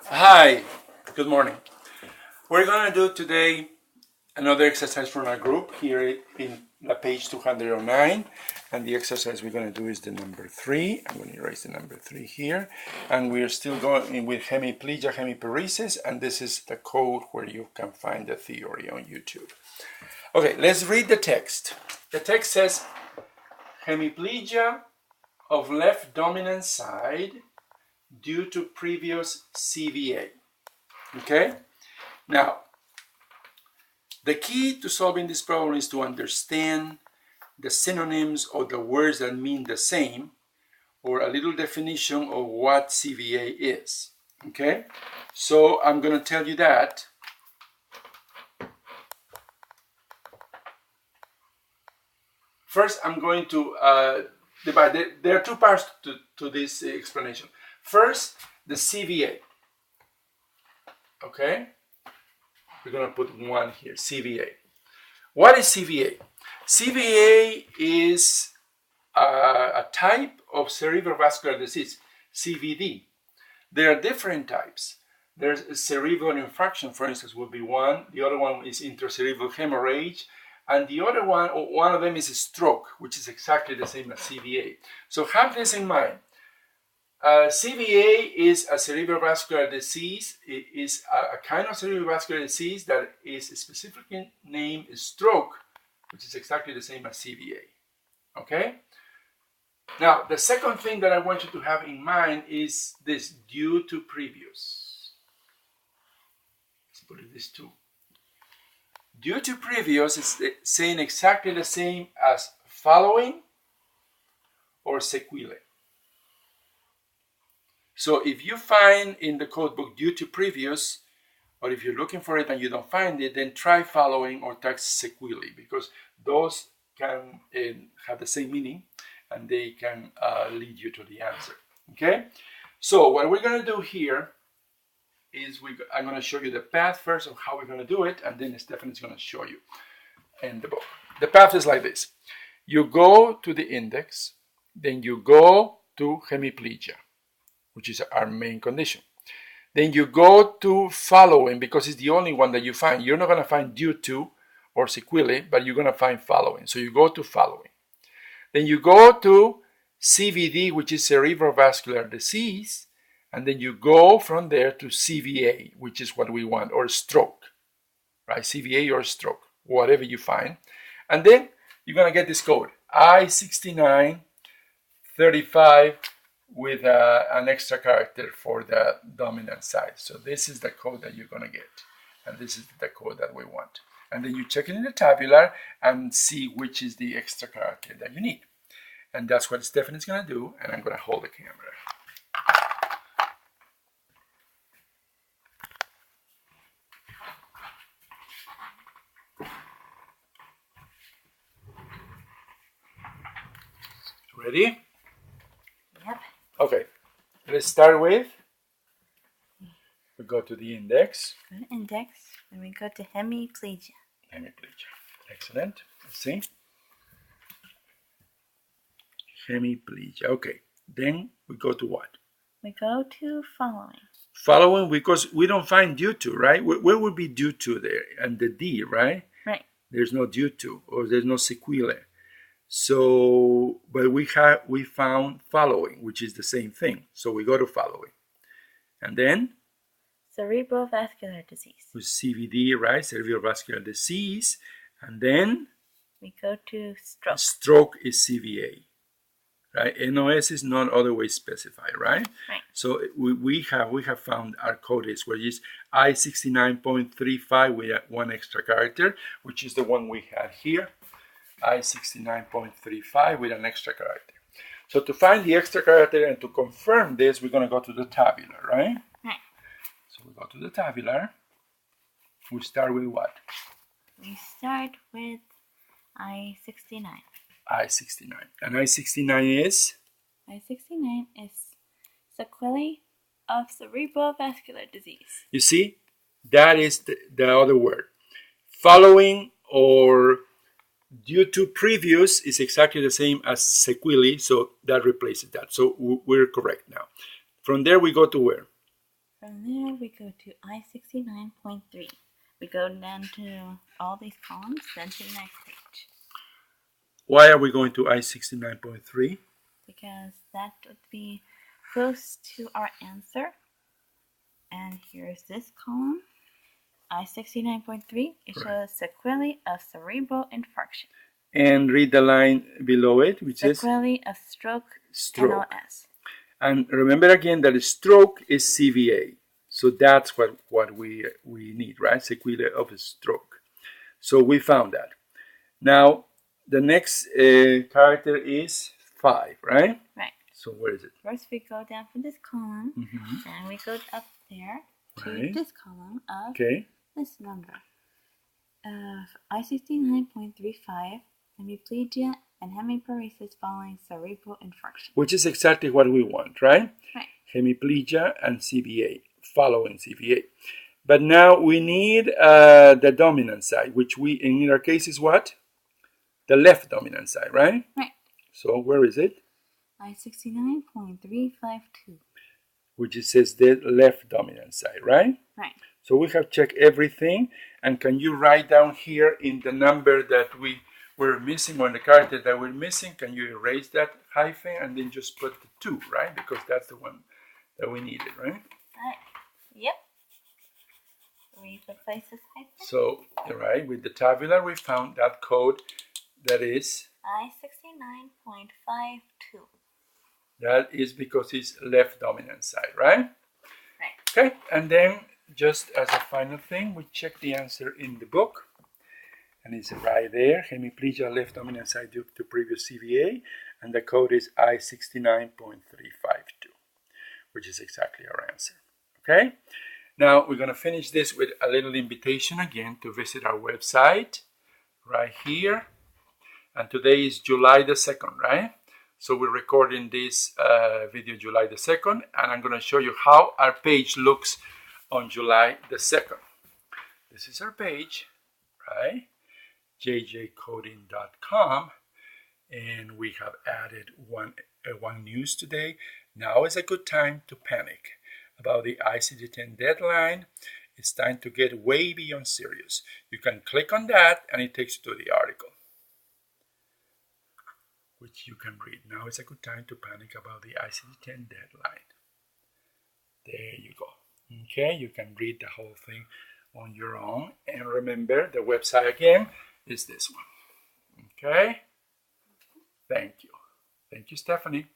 Hi, good morning. We're going to do today another exercise from our group here in the page 209, and the exercise we're going to do is the number 3. I'm going to erase the number 3 here, and we're still going with hemiplegia, hemiparesis, and this is the code where you can find the theory on YouTube. Okay, let's read the text. The text says hemiplegia of left dominant side due to previous CVA. Okay? Now, the key to solving this problem is to understand the synonyms or the words that mean the same, or a little definition of what CVA is. Okay? So I'm going to tell you that. First, I'm going to divide. There are two parts to this explanation. First, the CVA. Okay? We're going to put one here, CVA. What is CVA? CVA is a type of cerebrovascular disease, CVD. There are different types. There's cerebral infarction, for instance, would be one. The other one is intracerebral hemorrhage. And the other one of them is a stroke, which is exactly the same as CVA. So have this in mind. CVA is a cerebrovascular disease. It is a kind of cerebrovascular disease that is specifically named stroke, which is exactly the same as CVA. Okay? Now, the second thing that I want you to have in mind is this, due to previous. Let's put it this too. Due to previous is saying exactly the same as following or sequelae. So if you find in the code book due to previous, or if you're looking for it and you don't find it, then try following or try sequelae, because those can have the same meaning and they can lead you to the answer. Okay? So what we're going to do here is I'm going to show you the path first of how we're going to do it, and then Stephanie's going to show you in the book. The path is like this. You go to the index, then you go to hemiplegia, which is our main condition. Then you go to following, because it's the only one that you find. You're not going to find due to or sequelae, but you're going to find following. So you go to following. Then you go to CVD, which is cerebrovascular disease, and then you go from there to CVA, which is what we want, or stroke, right? CVA or stroke, whatever you find. And then you're going to get this code, I-69-35, with an extra character for the dominant side. So this is the code that you're going to get, and this is the code that we want. And then you check it in the tabular and see which is the extra character that you need. And that's what Stephanie's going to do, and I'm going to hold the camera. Ready? Yep. Okay, let's start with, we go to the index. Go to index, and we go to hemiplegia. Hemiplegia. Excellent. Let's see. Hemiplegia. Okay. Then we go to what? We go to following. Following, because we don't find due to, right? Where would be due to there? And the D, right? Right. There's no due to, or there's no sequelae. So, but we found following, which is the same thing. So we go to following. And then? Cerebrovascular disease. With CVD, right? Cerebrovascular disease. And then? We go to stroke. Stroke is CVA, right? NOS is not otherwise specified, right? Right. So we have found our code is, which is I-69.35 with one extra character, which is the one we had here. I-69.35 with an extra character. So to find the extra character and to confirm this, we're going to go to the tabular, right? Right. So we go to the tabular. We start with what? We start with I-69. I-69. And I-69 is? I-69 is sequelae of cerebrovascular disease. You see? That is the other word. Following or due to previous is exactly the same as sequelae, so that replaces that. So we're correct now. From there we go to where? From there, we go to I-69.3. We go down to all these columns, then to the next page. Why are we going to I-69.3? Because that would be close to our answer. And here's this column, I-69.3. It shows sequelae of cerebral infarction. And read the line below it, which says sequelae of stroke. NOS. And remember again that a stroke is CVA. So that's what we need, right? Sequelae of a stroke. So we found that. Now, the next character is 5, right? Right. So where is it? First we go down for this column, and we go up there to this column of this number. I-69.35, hemiplegia and hemiparesis following cerebral infarction. Which is exactly what we want, right? Right. Hemiplegia and CVA, following CVA. But now we need the dominant side, which in our case is what? The left dominant side, right? Right. So where is it? I-69.352. Which says the left dominant side, right? Right. So we have checked everything. And can you write down here in the number that we were missing, or the character that we're missing, can you erase that hyphen and then just put the 2, right? Because that's the one that we needed, right? Right. Yep. We replace this hyphen. So, right, with the tabular, we found that code that is I-69.52. That is because it's left dominant side, right? Right. Okay, and then just as a final thing, we check the answer in the book. And it's right there, hemiplegia left dominant side due to previous CVA. And the code is I-69.352, which is exactly our answer. Okay? Now, we're going to finish this with a little invitation again to visit our website right here. And today is July the 2nd, right? So we're recording this video July the 2nd, and I'm going to show you how our page looks on July the 2nd. This is our page, right? jjcoding.com, and we have added one news today. Now is a good time to panic about the ICD-10 deadline. It's time to get way beyond serious. You can click on that, and it takes you to the article, which you can read. Now is a good time to panic about the ICD-10 deadline. There you go. Okay, you can read the whole thing on your own. And remember, the website again is this one. Okay? Thank you. Thank you, Stephanie.